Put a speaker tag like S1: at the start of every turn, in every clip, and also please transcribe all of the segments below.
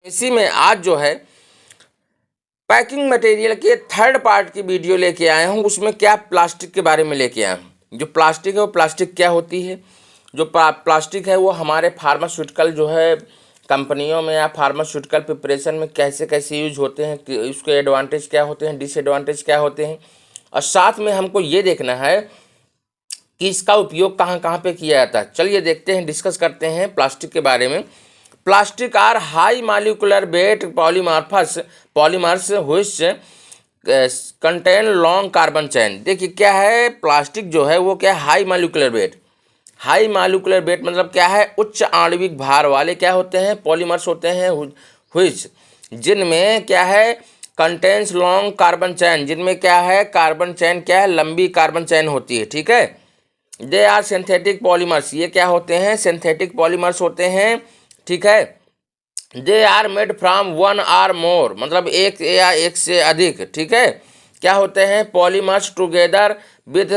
S1: इसी में आज जो है पैकिंग मटेरियल के थर्ड पार्ट की वीडियो लेके आया हूँ। उसमें क्या प्लास्टिक के बारे में लेके आया हूँ। जो प्लास्टिक है वो प्लास्टिक क्या होती है, जो प्लास्टिक है वो हमारे फार्मास्यूटिकल जो है कंपनियों में या फार्मास्यूटिकल प्रिपरेशन में कैसे कैसे यूज होते हैं, कि उसके एडवांटेज क्या होते हैं, डिसएडवांटेज क्या होते हैं, और साथ में हमको ये देखना है कि इसका उपयोग कहाँ कहाँ पे किया जाता है। चलिए देखते हैं, डिस्कस करते हैं प्लास्टिक के बारे में। Plastic are high molecular weight polymers which contain long carbon chain. देखिए क्या है, प्लास्टिक जो है वो क्या है, हाई मॉलिक्यूलर वेट मतलब क्या है, उच्च आणविक भार वाले क्या होते हैं, पॉलीमर्स होते हैं, व्हिच जिनमें क्या है कंटेन्स लॉन्ग कार्बन चैन, जिनमें क्या है कार्बन चैन क्या है, लंबी कार्बन चैन होती है। ठीक है, दे आर सिंथेटिक पॉलीमर्स, ये क्या होते हैं, सिंथेटिक पॉलीमर्स होते हैं। ठीक है, they are made from one or more, मतलब एक या एक से अधिक। ठीक है, क्या होते हैं, पॉलीमर्स टुगेदर विद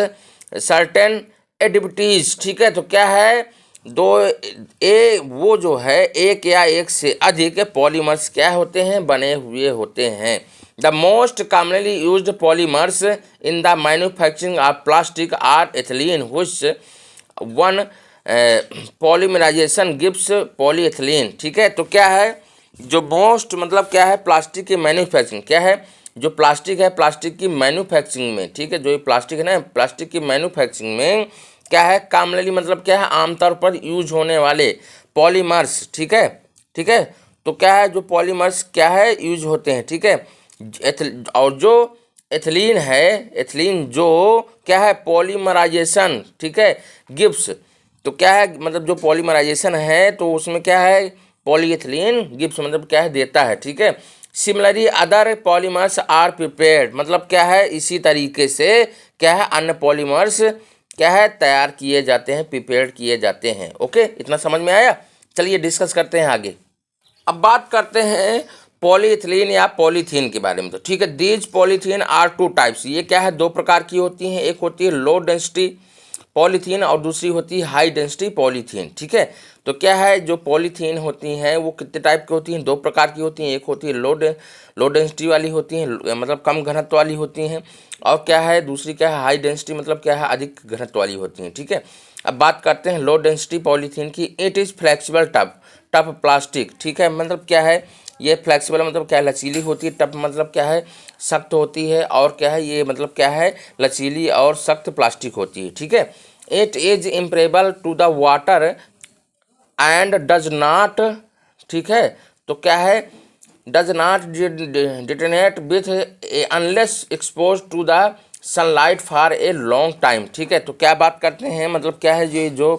S1: सर्टेन एडिविटीज। ठीक है, तो क्या है, वो जो है एक या एक से अधिक पॉलीमर्स क्या होते हैं, बने हुए होते हैं। The most commonly used polymers in the manufacturing of plastic are ethylene which one polymerization gives polyethylene. ठीक है, तो क्या है, जो मोस्ट मतलब क्या है, प्लास्टिक की मैन्युफैक्चरिंग क्या है, जो प्लास्टिक है प्लास्टिक की मैन्युफैक्चरिंग में, ठीक है, जो ये प्लास्टिक है ना, प्लास्टिक की मैन्युफैक्चरिंग में क्या है, कॉमनली मतलब क्या है, आमतौर पर यूज होने वाले पॉलीमर्स। ठीक है, ठीक है, तो क्या है, जो पॉलीमर्स क्या है यूज होते हैं। ठीक है, और जो एथिलीन है, एथिलीन जो क्या है पॉलीमराइजेशन, ठीक है, गिब्स, तो क्या है मतलब जो पॉलीमराइजेशन है तो उसमें क्या है, पॉलीएथिलीन गिब्स मतलब क्या है, देता है। ठीक है, similarly other polymers are prepared, मतलब क्या है, इसी तरीके से क्या है, अन्य पॉलीमर्स क्या है, तैयार किए जाते हैं, प्रिपेयर्ड किए जाते हैं। ओके, इतना समझ में आया। चलिए डिस्कस करते हैं आगे। अब बात करते हैं पॉलीएथिलीन या पॉलीथीन के बारे में। तो ठीक है, these polythene are two types, ये क्या है, दो प्रकार की होती हैं। एक होती है लो डेंसिटी पॉलीथीन और दूसरी होती है हाई डेंसिटी पॉलीथीन। ठीक है, तो क्या है, जो पॉलीथीन होती हैं वो कितने टाइप की होती हैं, दो प्रकार की होती हैं। एक होती है लो डेंसिटी वाली होती हैं, मतलब कम घनत्व वाली होती हैं, और क्या है दूसरी क्या है, हाई डेंसिटी मतलब क्या है, अधिक घनत्व वाली होती हैं। ठीक है, अब बात करते हैं लो डेंसिटी पॉलीथीन की। It is flexible tough plastic. ठीक है, मतलब क्या है, ये फ्लेक्सिबल मतलब क्या है, लचीली होती है, टफ मतलब क्या है, सख्त होती है, और क्या है ये मतलब क्या है, लचीली और सख्त प्लास्टिक होती है। ठीक है, it is impermeable to the water and does not, ठीक है, तो क्या है, does not detonate with unless expose to the sunlight for a long time. ठीक है, तो क्या बात करते हैं, मतलब क्या है, ये जो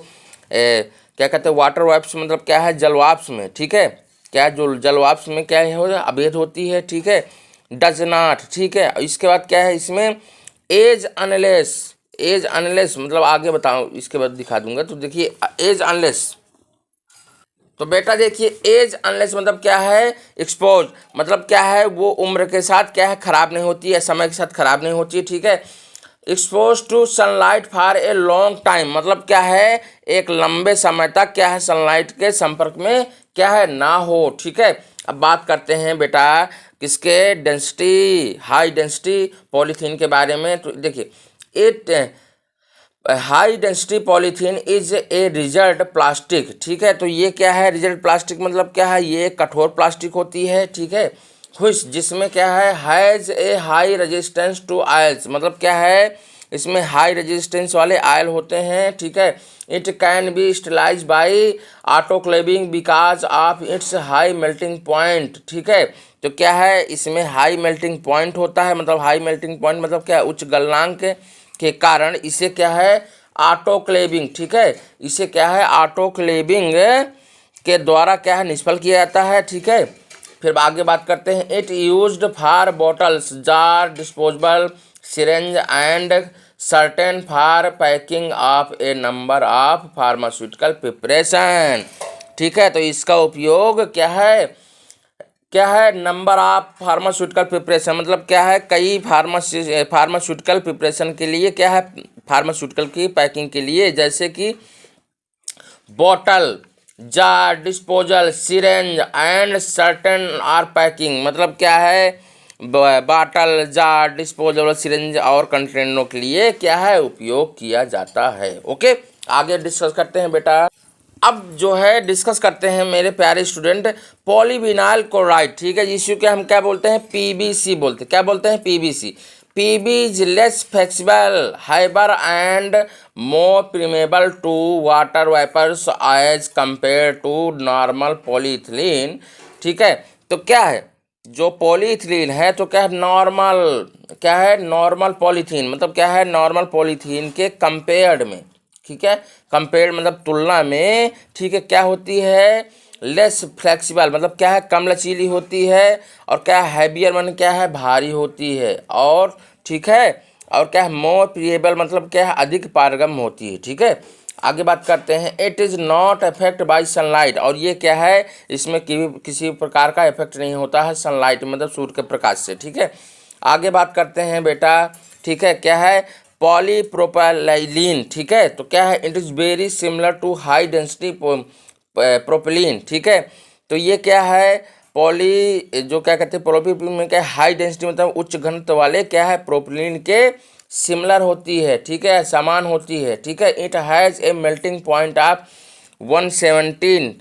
S1: क्या कहते हैं, वाटर वाइप्स मतलब क्या है, जलवाष्प में। ठीक है, क्या जो जलवाष्प में क्या है, अभेद होती है। ठीक है, डज नॉट। ठीक है, इसके बाद क्या है इसमें, एज अनलेस मतलब आगे बताऊँ, इसके बाद दिखा दूंगा। तो देखिए एज अनलेस, तो बेटा देखिए एज अनलेस मतलब क्या है, एक्सपोज मतलब क्या है, वो उम्र के साथ क्या है, खराब नहीं होती है, समय के साथ खराब नहीं होती है। ठीक है, expose to sunlight for a long time मतलब क्या है, एक लंबे समय तक क्या है, सनलाइट के संपर्क में क्या है, ना हो। ठीक है, अब बात करते हैं बेटा किसके, डेंसिटी हाई डेंसिटी पॉलीथीन के बारे में। तो देखिए it high density polythene is a result plastic. ठीक है, तो ये क्या है, रिजल्ट प्लास्टिक मतलब क्या है, ये कठोर प्लास्टिक होती है। ठीक है, खुश जिसमें क्या है, has a high resistance to oils मतलब क्या है, इसमें हाई रेजिस्टेंस वाले आयल होते हैं। ठीक है, it can B sterilise by autoclaving because of its high melting point. ठीक है, तो क्या है, इसमें हाई मेल्टिंग पॉइंट होता है, मतलब हाई मेल्टिंग पॉइंट मतलब क्या है, उच्च गलनांक के कारण इसे क्या है, ऑटोक्लेविंग। ठीक है, इसे क्या है, ऑटोक्लेविंग के द्वारा क्या है, निष्फल किया जाता है। ठीक है, फिर आगे बात करते हैं, it used for bottles jar disposable syringe and certain for packing of A number of pharmaceutical preparation. ठीक है, तो इसका उपयोग क्या है, नंबर ऑफ फार्मास्यूटिकल प्रिपरेशन मतलब क्या है, कई फार्मास्यूटिकल प्रिपरेशन के लिए क्या है, फार्मास्यूटिकल की पैकिंग के लिए, जैसे कि bottle jar, disposal, syringe and certain are packing, मतलब क्या है, बाटल, जार, डिस्पोजेबल सिरिंज और कंटेनरों के लिए क्या है उपयोग किया जाता है। ओके, आगे डिस्कस करते हैं बेटा। अब जो है डिस्कस करते हैं मेरे प्यारे स्टूडेंट पॉलीविनाइल क्लोराइड, ठीक है, इसी को हम क्या बोलते हैं, पीबीसी बोलते हैं। क्या बोलते हैं, PVC. PV is less flexible, higher and more permeable to water vapours as compare to normal polyethylene, ठीक है। तो क्या है, जो पॉलीइथिलीन है तो क्या है, नॉर्मल, क्या है, नॉर्मल पॉलीथीन, मतलब क्या है, नॉर्मल पॉलीथीन के कंपेयर्ड में, ठीक है, कंपेयर मतलब तुलना में, ठीक है, क्या होती है, लेस फ्लेक्सिबल, मतलब क्या है, कम लचीली होती है, और क्या है, हैवियर मन क्या है, भारी होती है, और ठीक है, और क्या है, मोर प्रिएबल, मतलब क्या है, अधिक पारगम होती है, ठीक है। आगे बात करते हैं, it is not affect bye sunlight, और ये क्या है, इसमें किसी प्रकार का इफेक्ट नहीं होता है सनलाइट, मतलब सूर्य के प्रकाश से, ठीक है। आगे बात करते हैं बेटा, ठीक है, क्या है, पॉलीप्रोपाइलीन, ठीक है, तो क्या है, it is very similar to high density propylene, ठीक है। तो ये क्या है, पॉली जो क्या कहते हैं, प्रोपिलीन में क्या है, हाई डेंसिटी मतलब उच्च घनत्व वाले क्या है, प्रोपिलीन के सिमिलर होती है, ठीक है, समान होती है, ठीक है। It has a melting point of 117,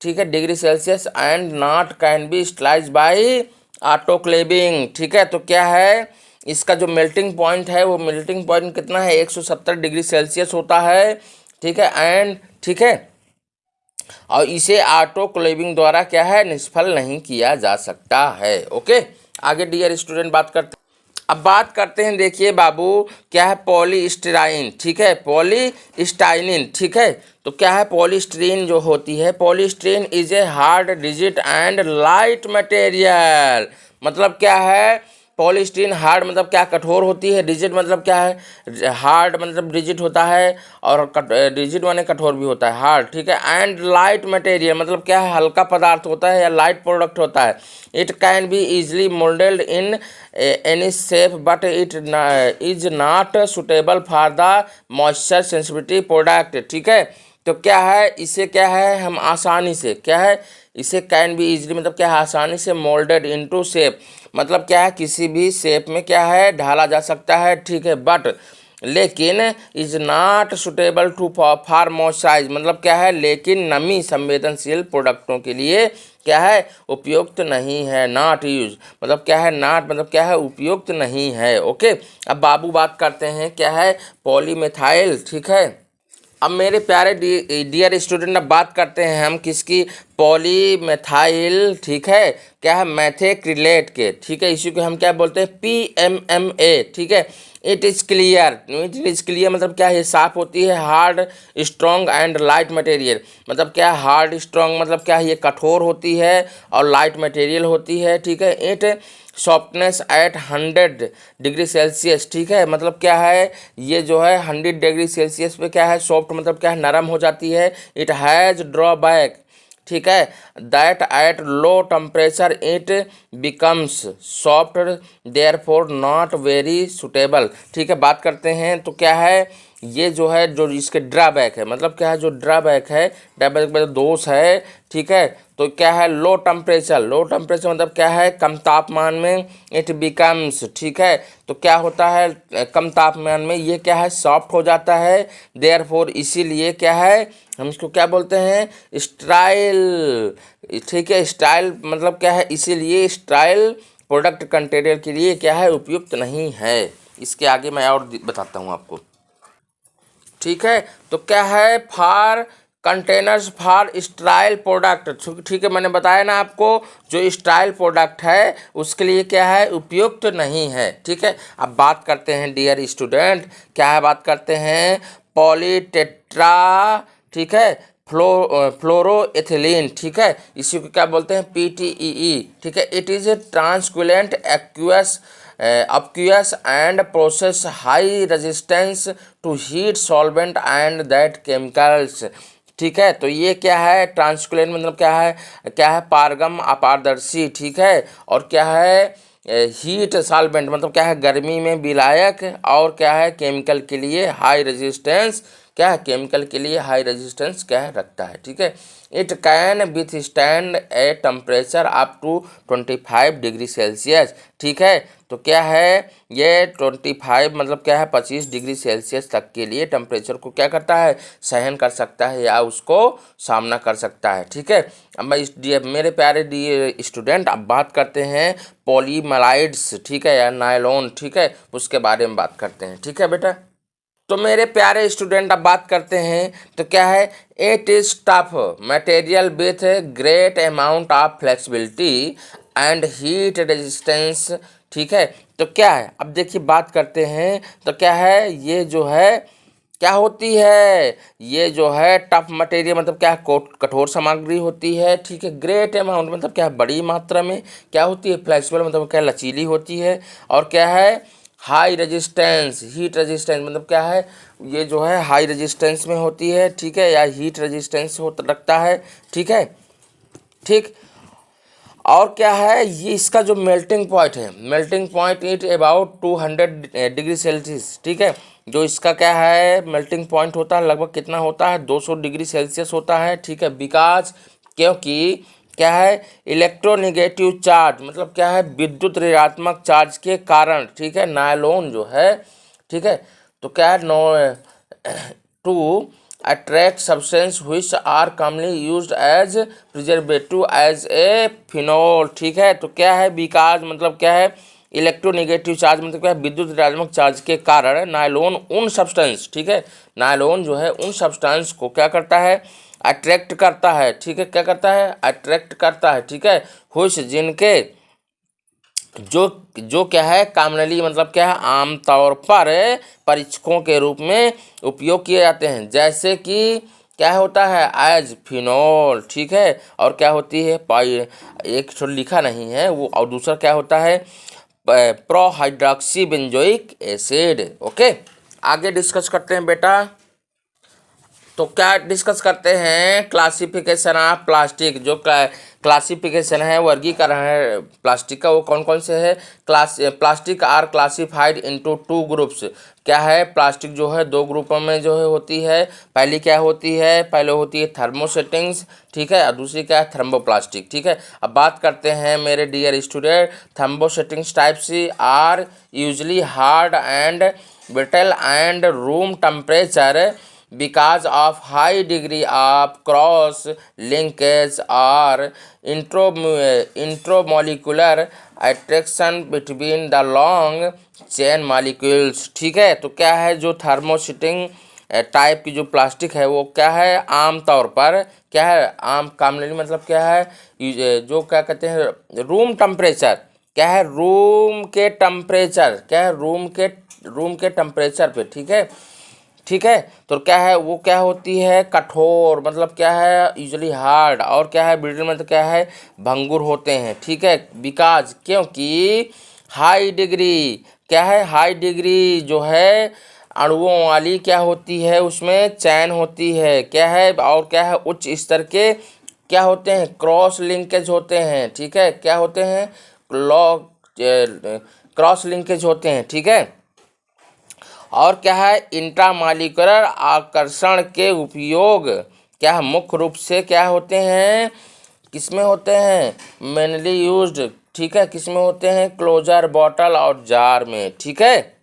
S1: ठीक है, degree Celsius and not can be स्लाइज by autoclaving, ठीक है। तो क्या है, इसका जो मेल्टिंग पॉइंट है वो मेल्टिंग पॉइंट कितना है, 170 डिग्री सेल्सियस होता है, ठीक है, एंड ठीक है, और इसे ऑटोक्लेविंग द्वारा क्या है, निष्फल नहीं किया जा सकता है। ओके, आगे डियर स्टूडेंट बात करते हैं। अब बात करते हैं, देखिए बाबू, क्या है, पॉलीस्टाइरीन, ठीक है, पॉलीस्टाइरीन, ठीक है। तो क्या है, पॉलीस्टीरीन जो होती है, polystyrene is a hard rigid and light material, मतलब क्या है, पॉलीस्टीरीन हार्ड मतलब क्या, कठोर होती है, रिजिड मतलब क्या है, हार्ड मतलब रिजिड होता है, और रिजिड माने कठोर भी होता है, हार्ड, ठीक है, एंड लाइट मटेरियल मतलब क्या है, हल्का पदार्थ होता है या लाइट प्रोडक्ट होता है। It can B easily moulded in any shape but it is not suitable for the moisture sensitivity product, ठीक है। तो क्या है, इसे क्या है, हम आसानी से क्या है, इसे कैन बी इजली मतलब क्या है, आसानी से मोल्डेड इनटू शेप, मतलब क्या है, किसी भी शेप में क्या है, ढाला जा सकता है, ठीक है, बट लेकिन is not suitable to for moisturize, मतलब क्या है, लेकिन नमी संवेदनशील प्रोडक्टों के लिए क्या है, उपयुक्त नहीं है, नॉट यूज, मतलब क्या है, नॉट मतलब क्या है, उपयुक्त नहीं है। ओके, अब बाबू बात करते हैं, क्या है, पॉलीमेथाइल, ठीक है। अब मेरे प्यारे डियर स्टूडेंट, अब बात करते हैं हम किसकी, पॉलीमेथाइल, ठीक है, क्या है, मैथेक्रिलेट के, ठीक है, इसी को हम क्या बोलते हैं, PMMA, ठीक है। It is clear, it is clear मतलब क्या है, ये साफ होती है, hard strong and light material, मतलब क्या है, हार्ड स्ट्रॉन्ग मतलब क्या है, ये कठोर होती है और लाइट मटेरियल होती है, ठीक है। It softness at 100 degree Celsius, ठीक है, मतलब क्या है, ये जो है 100 डिग्री सेल्सियस पे क्या है, सॉफ्ट मतलब क्या है, नरम हो जाती है। इट हैज़ ड्रॉबैक, ठीक है, that at low temperature it becomes soft therefore not very suitable, ठीक है। बात करते हैं, तो क्या है, ये जो है, जो इसके ड्राबैक है, मतलब क्या है, जो ड्राबैक है, ड्राबैक में दोष है, ठीक है। तो क्या है, लो टेम्परेचर, लो टेम्परेचर मतलब क्या है, कम तापमान में इट बिकम्स, ठीक है, तो क्या होता है, कम तापमान में ये क्या है, सॉफ्ट हो जाता है, देयरफॉर इसीलिए क्या है, हम इसको क्या बोलते हैं, स्टाइल, ठीक है, स्टाइल मतलब क्या है, इसीलिए स्टाइल प्रोडक्ट कंटेनर के लिए क्या है, उपयुक्त नहीं है। इसके आगे मैं और बताता हूँ आपको, ठीक है। तो क्या है, for containers for style product, ठीक है, मैंने बताया ना आपको, जो स्टाइल प्रोडक्ट है उसके लिए क्या है, उपयुक्त नहीं है, ठीक है। अब बात करते हैं डियर स्टूडेंट, क्या है, बात करते हैं पॉलीटेट्रा, ठीक है, फ्लोरोएथिलीन, ठीक है, इसी को क्या बोलते हैं, PTEE, ठीक है। It is a translucent aqueous and process high resistance to heat solvent and that chemicals, ठीक है। तो ये क्या है, ट्रांसक्विलेंट मतलब क्या है, पारगम, अपारदर्शी, ठीक है, और क्या है, हीट सॉल्वेंट मतलब क्या है, गर्मी में विलायक, और क्या है, केमिकल के लिए हाई रेजिस्टेंस क्या है, केमिकल के लिए हाई रेजिस्टेंस क्या है, रखता है। ठीक है, it can withstand a temperature up to 25 degree Celsius. ठीक है, तो क्या है ये 25 मतलब क्या है 25 डिग्री सेल्सियस तक के लिए टेम्परेचर को क्या करता है, सहन कर सकता है या उसको सामना कर सकता है। ठीक है, अब मेरे प्यारे डी स्टूडेंट, अब बात करते हैं पॉलीमराइड्स, ठीक है, या नायलॉन, ठीक है, उसके बारे में बात करते हैं। ठीक है बेटा, तो मेरे प्यारे स्टूडेंट अब बात करते हैं, तो क्या है, it is tough material with great amount of flexibility and heat resistance. ठीक है, तो क्या है, अब देखिए बात करते हैं, तो क्या है, ये जो है क्या होती है, ये जो है टफ मटेरियल मतलब क्या है, कठोर सामग्री होती है। ठीक है, ग्रेट अमाउंट मतलब क्या है, बड़ी मात्रा में क्या होती है, फ्लेक्सिबल मतलब क्या लचीली होती है, और क्या है हाई रेजिस्टेंस, हीट रेजिस्टेंस मतलब क्या है, ये जो है हाई रेजिस्टेंस में होती है। ठीक है, या हीट रेजिस्टेंस हो रखता है। ठीक है, ठीक, और क्या है, ये इसका जो मेल्टिंग पॉइंट है, melting point it about 200 degree Celsius. ठीक है, जो इसका क्या है मेल्टिंग पॉइंट होता है लगभग कितना होता है, 200 डिग्री सेल्सियस होता है। ठीक है, बिकॉज क्योंकि क्या है, इलेक्ट्रोनेगेटिव चार्ज मतलब क्या है, विद्युत ऋणात्मक चार्ज के कारण। ठीक है, नायलॉन जो है, ठीक है, तो क्या है, no to attract substance which are commonly used as preservative as a phenol. ठीक है, तो क्या है, बिकॉज मतलब क्या है, इलेक्ट्रोनेगेटिव चार्ज मतलब क्या है, विद्युत ऋणात्मक चार्ज के कारण नायलॉन उन सब्सटेंस, ठीक है, नायलॉन जो है उन सब्सटेंस को क्या करता है, अट्रैक्ट करता है। ठीक है, क्या करता है, अट्रैक्ट करता है। ठीक है, which जिनके जो जो क्या है कॉमनली मतलब क्या है, आमतौर पर परीक्षकों के रूप में उपयोग किए जाते हैं, जैसे कि क्या होता है एज फिनोल। ठीक है, और क्या होती है एक तो लिखा नहीं है वो, और दूसरा क्या होता है प्रोहाइड्रोक्सी बेंजोइक एसिड। ओके, आगे डिस्कस करते हैं बेटा, तो क्या डिस्कस करते हैं, क्लासिफिकेशन ऑफ प्लास्टिक। जो क्लासिफिकेशन है, वर्गीकरण है प्लास्टिक का, वो कौन कौन से है, plastic are classified into 2 groups. क्या है, प्लास्टिक जो है 2 ग्रुपों में जो है होती है। पहली क्या होती है, पहले होती है थर्मोसेटिंग्स, ठीक है, और दूसरी क्या है, थर्मोप्लास्टिक। ठीक है, अब बात करते हैं मेरे dear student, thermosettings types are usually hard and brittle and room temperature because of high degree of cross linkage or intramolecular attraction between the long chain molecules। ठीक है, तो क्या है, जो थर्मोसेटिंग टाइप की जो प्लास्टिक है वो क्या है, आमतौर पर क्या है, आम कॉमनली मतलब क्या है, जो क्या कहते हैं रूम टेम्परेचर, क्या है रूम के टेम्परेचर, क्या है रूम के टेम्परेचर पे। ठीक है, ठीक है, तो क्या है वो क्या होती है, कठोर मतलब क्या है, यूजली हार्ड, और क्या है ब्रिटल मतलब क्या है, भंगुर होते हैं। ठीक है, बिकॉज क्योंकि हाई डिग्री, क्या है हाई डिग्री जो है अणुओं वाली क्या होती है, उसमें चैन होती है, क्या है, और क्या है उच्च स्तर के क्या होते हैं, क्रॉस लिंकेज होते हैं। ठीक है, क्या होते हैं, क्रॉस लिंकेज होते हैं। ठीक है, और क्या है, इंट्रामॉलिक्यूलर आकर्षण के उपयोग क्या है मुख्य रूप से क्या होते हैं, किसमें होते हैं, मेनली यूज्ड। ठीक है, किसमें होते हैं, क्लोजर बॉटल और जार में। ठीक है,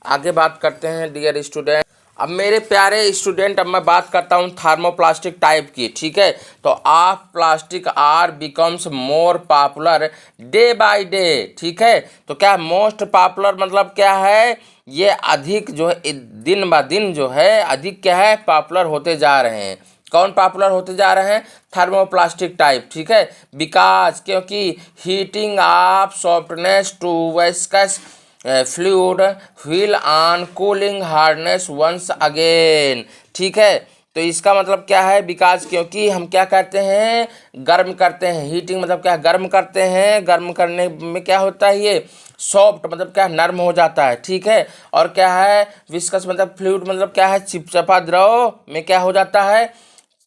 S1: आगे बात करते हैं डियर स्टूडेंट, अब मेरे प्यारे स्टूडेंट, अब मैं बात करता हूँ थर्मोप्लास्टिक टाइप की। ठीक है, तो of plastic are becomes more popular day by day. ठीक है, तो क्या मोस्ट पॉपुलर मतलब क्या है, ये अधिक जो है दिन ब दिन जो है अधिक क्या है पॉपुलर होते जा रहे हैं। कौन पॉपुलर होते जा रहे हैं, थर्मोप्लास्टिक टाइप। ठीक है, बिकॉज क्योंकि heating of softness to viscous fluid while on cooling hardness once again. ठीक है, तो इसका मतलब क्या है, बिकॉज क्योंकि हम क्या करते हैं, गर्म करते हैं, हीटिंग मतलब क्या गर्म करते हैं, गर्म करने में क्या होता है, ये सॉफ्ट मतलब क्या नर्म हो जाता है। ठीक है, और क्या है विस्कस मतलब फ्लूइड मतलब क्या है, चिपचिपा द्रव में क्या हो जाता है,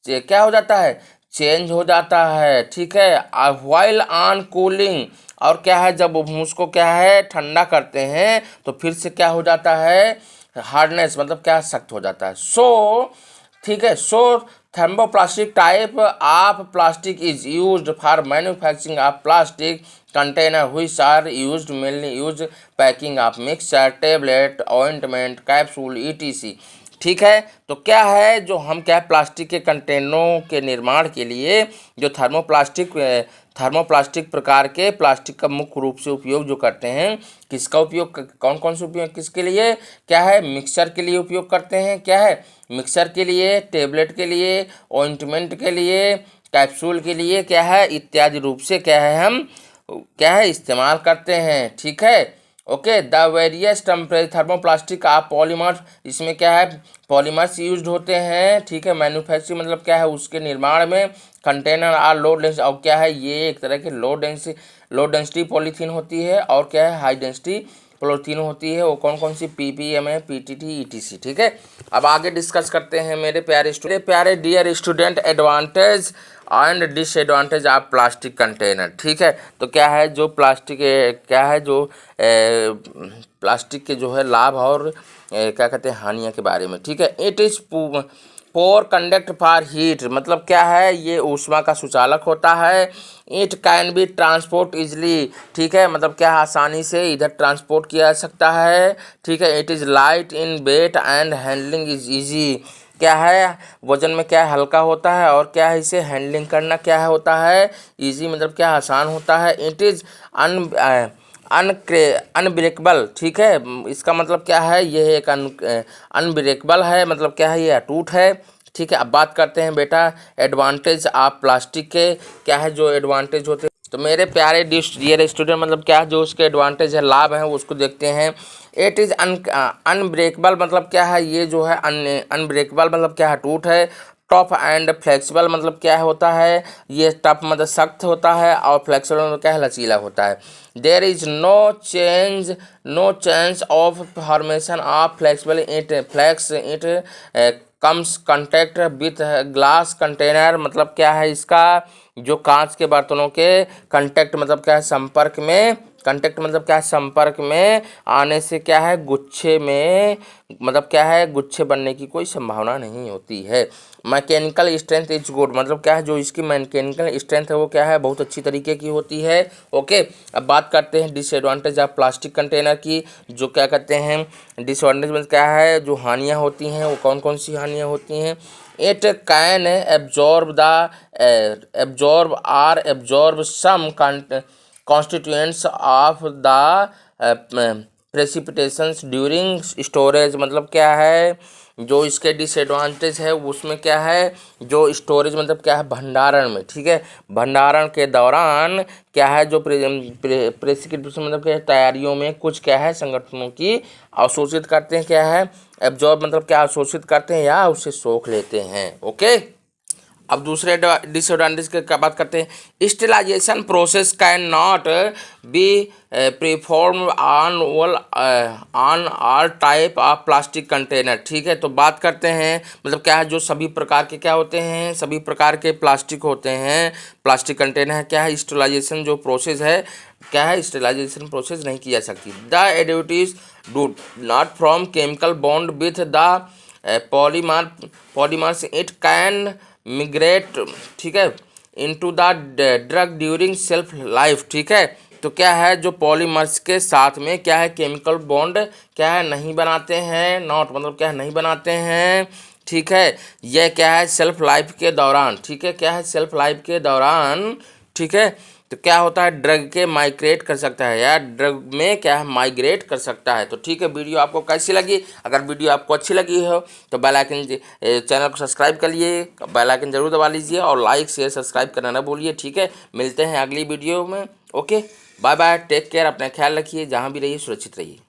S1: क्या हो जाता है, चेंज हो जाता है। ठीक है, व्हाइल ऑन कूलिंग, और क्या है जब हम उसको क्या है ठंडा करते हैं तो फिर से क्या हो जाता है, हार्डनेस मतलब क्या सख्त हो जाता है। सो ठीक है, so thermoplastic type of plastic is used for manufacturing of plastic container which are used mainly use packing of mixture tablet ointment capsule ETC. ठीक है, तो क्या है जो हम क्या प्लास्टिक के कंटेनरों के निर्माण के लिए जो थर्मोप्लास्टिक प्रकार के प्लास्टिक का मुख्य रूप से उपयोग जो करते हैं, किसका उपयोग, कौन कौन से उपयोग किसके लिए, क्या है मिक्सचर के लिए उपयोग करते हैं, क्या है मिक्सचर के लिए, टेबलेट के लिए, ऑइंटमेंट के लिए, कैप्सूल के लिए, क्या है इत्यादि रूप से क्या है हम क्या है इस्तेमाल करते हैं। ठीक है, okay. The various thermoplastic of polymers, इसमें क्या है पॉलीमर्स यूज्ड होते हैं। ठीक है, मैन्युफैक्चरिंग मतलब क्या है उसके निर्माण में, कंटेनर आर लो डेंसिटी, और क्या है ये एक तरह की लो डेंसिटी पॉलीथीन होती है, और क्या है हाई डेंसिटी पॉलीथीन होती है। वो कौन कौन सी, पीपीएम है, पीटीटी, ईटीसी। ठीक है, अब आगे डिस्कस करते हैं मेरे प्यारे dear student, advantage and disadvantage of plastic container. ठीक है, तो क्या है जो प्लास्टिक क्या है जो प्लास्टिक के जो है लाभ और क्या कहते हैं हानियों के बारे में। ठीक है, it is poor conduct for heat, मतलब क्या है ये ऊष्मा का सुचालक होता है। It can be transport easily, ठीक है, मतलब क्या आसानी से इधर ट्रांसपोर्ट किया जा सकता है। ठीक है, it is light in weight and handling is easy, क्या है वजन में क्या है हल्का होता है, और क्या है इसे हैंडलिंग करना क्या है होता है इजी, मतलब क्या आसान होता है। इट इज़ अनब्रेकेबल, ठीक है, इसका मतलब क्या है यह एक अनब्रेकेबल है, मतलब क्या है ये अटूट है। ठीक है, अब बात करते हैं बेटा एडवांटेज ऑफ प्लास्टिक के, क्या है जो एडवांटेज होते हैं। तो मेरे प्यारे डियर स्टूडेंट, मतलब क्या है जो उसके एडवांटेज है लाभ है उसको देखते हैं। इट इज़ अनब्रेकेबल, मतलब क्या है ये जो है अनब्रेकेबल मतलब क्या है टूट है। टफ एंड फ्लेक्सिबल, मतलब क्या होता है ये टफ मतलब सख्त होता है, और फ्लेक्सिबल मतलब क्या है लचीला होता है। There is no change of formation of flexible it comes contact with glass container, मतलब क्या है इसका जो कांच के बर्तनों के कंटेक्ट मतलब क्या है संपर्क में, कंटेक्ट मतलब क्या है संपर्क में आने से क्या है गुच्छे में, मतलब क्या है गुच्छे बनने की कोई संभावना नहीं होती है। मैकेनिकल स्ट्रेंथ इज गुड, मतलब क्या है जो इसकी मैकेनिकल स्ट्रेंथ है वो क्या है बहुत अच्छी तरीके की होती है। ओके, अब बात करते हैं डिसएडवांटेज ऑफ प्लास्टिक कंटेनर की, जो क्या कहते हैं डिसएडवांटेज में क्या है जो हानियाँ होती हैं वो कौन कौन सी हानियाँ होती हैं। It can absorb some constituents of the precipitations during storage, मतलब क्या है जो इसके डिसएडवांटेज है उसमें क्या है जो स्टोरेज मतलब क्या है भंडारण में। ठीक है, भंडारण के दौरान क्या है जो प्रेसिपिटेशन मतलब क्या है तैयारियों में कुछ क्या है संगठनों की अवशोषित करते हैं, क्या है एब्जॉर्ब मतलब क्या अवशोषित करते हैं या उससे सोख लेते हैं। ओके, अब दूसरे डिसएडवांटेज की क्या बात करते हैं। Sterilisation process can not be perform on all type of plastic container. ठीक है, तो बात करते हैं मतलब क्या है जो सभी प्रकार के क्या होते हैं सभी प्रकार के प्लास्टिक होते हैं प्लास्टिक कंटेनर क्या है स्टेलाइजेशन जो प्रोसेस है क्या है स्टेलाइजेशन प्रोसेस नहीं की जा सकती। The additives do not from chemical bond with the polymers it can migrate, ठीक है, into the drug during shelf life. ठीक है, तो क्या है जो पॉलीमर्स के साथ में क्या है केमिकल बॉन्ड क्या है नहीं बनाते हैं, नॉट मतलब क्या है नहीं बनाते हैं। ठीक है, यह क्या है सेल्फ लाइफ के दौरान, ठीक है क्या है सेल्फ लाइफ के दौरान, ठीक है, तो क्या होता है ड्रग के माइग्रेट कर सकता है या ड्रग में क्या है माइग्रेट कर सकता है। तो ठीक है, वीडियो आपको कैसी लगी, अगर वीडियो आपको अच्छी लगी हो तो बेल आइकन चैनल को सब्सक्राइब कर लिए, बेल आइकन जरूर दबा लीजिए और लाइक शेयर सब्सक्राइब करना ना भूलिए। ठीक है, मिलते हैं अगली वीडियो में। Okay, bye bye, take care, अपना ख्याल रखिए, जहाँ भी रहिए सुरक्षित रहिए।